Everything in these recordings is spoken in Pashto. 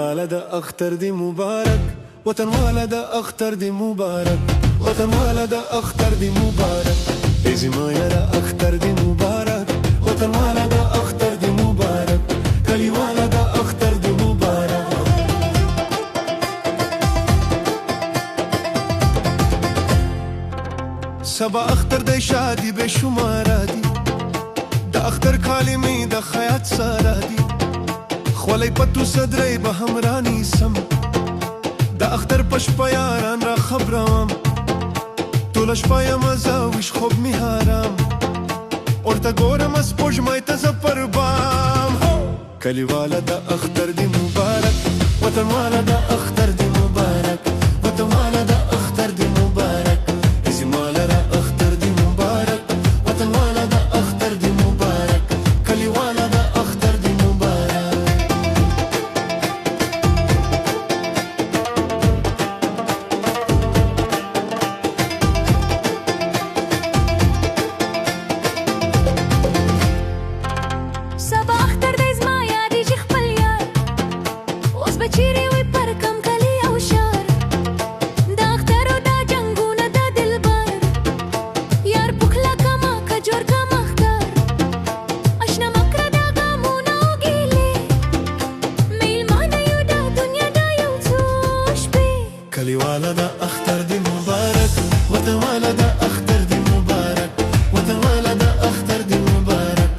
والا د اختر دی مبارک، وطن والا د اختر دی مبارک، وطن والا د اختر دی مبارک، ای زما یاره اختر دی مبارک، وطن والا د اختر دی مبارک، کلی والا د اختر دی مبارک. سبا اختر دی شادی به شماره دی، د اختر کالمی د خیاط سره دی، خولای پتو صدری به همرانی سم، د اختر پشپا یاران را خبرم، طول شپا یم زویش خوب می هارم، ورته ګورم سپوږمۍ ته زه پر بام. کلی والا د اختر دی مبارک، وطن والا د اختر دی مبارک، وطن والا د اختر دی مبارک، زما لره اختر دی مبارک، وطن والا د اختر دی مبارک، کلی والا د اختر دی مبارک. سبا اختر دی زما یادیږي خپل یار، اوس به چیرې وي پر کم کلي او ښار، د اخترو دا جنګونه د دلبر، یار پوښله کمه که جوړ کمه ښکار، اشنا مه کړه دا غمونه او ګیلې، میلمانه یو د دنیا دا یو څو شپې. کلی والا د اختر دی مبارک، وطن والا د اختر دی مبارک، وطن والا د اختر دی مبارک،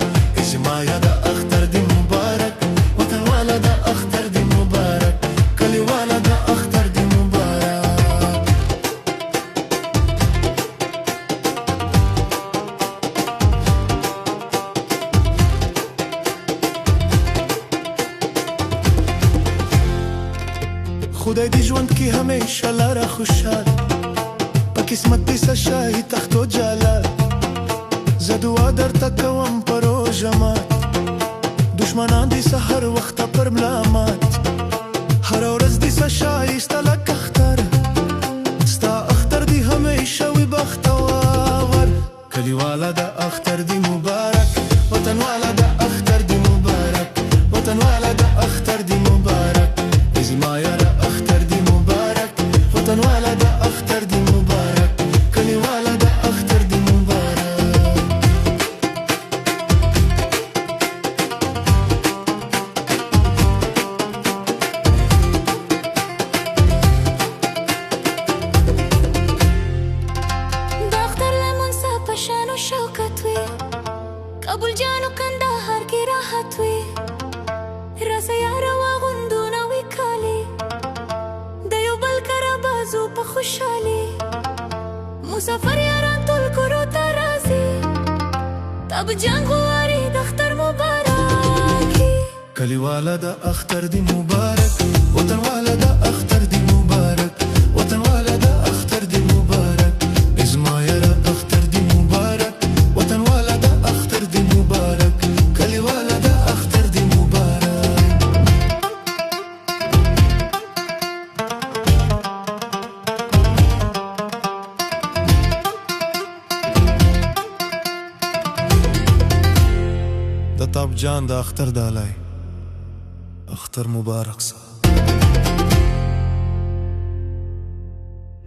زما یا د اختر دی مبارک، وطن والا د اختر دی مبارک، کلی والا د اختر دی مبارک. خدای دی ژوند کې همیشه لاره خوشحال، په قسمت دې څه شاهي تخت و جلال، زه دعا درته کوم په روژه مات، دشمنان دې څه هر وخته پر ملا مات، هره ورځ دې څه ښایسته لکه اختر، ستا اختر دې همیشه وي بختور. کلی والا د اختر دی مبارک، وطن والا د اختر دی مبارک، وطن والا د اختر دی مبارک، زما یاره اختر دی مبارک، وطن والا د اختر دی مبارک، کلی والا د اختر دی مبارک. د اختر لمونځ په شان و شوکت وي، کابل جان و کندهار کې راحت وي، راسه یاره واغوندو نوي کالي، د یو بل کره بازو په خوشحالي، مسافر یاران ټول کورو ته راځي، تب جان غواړي د اختر مبارک. کلی والا د اختر دی مبارک، وطن والا د اختر دی مبارک، وطن والا د اختر دی مبارک، زما یاره اختر دی مبارک، وطن والا د اختر دی مبارک، کلی والا د اختر دی مبارک. د تاب جان د اختر دالای اختر مبارک سه.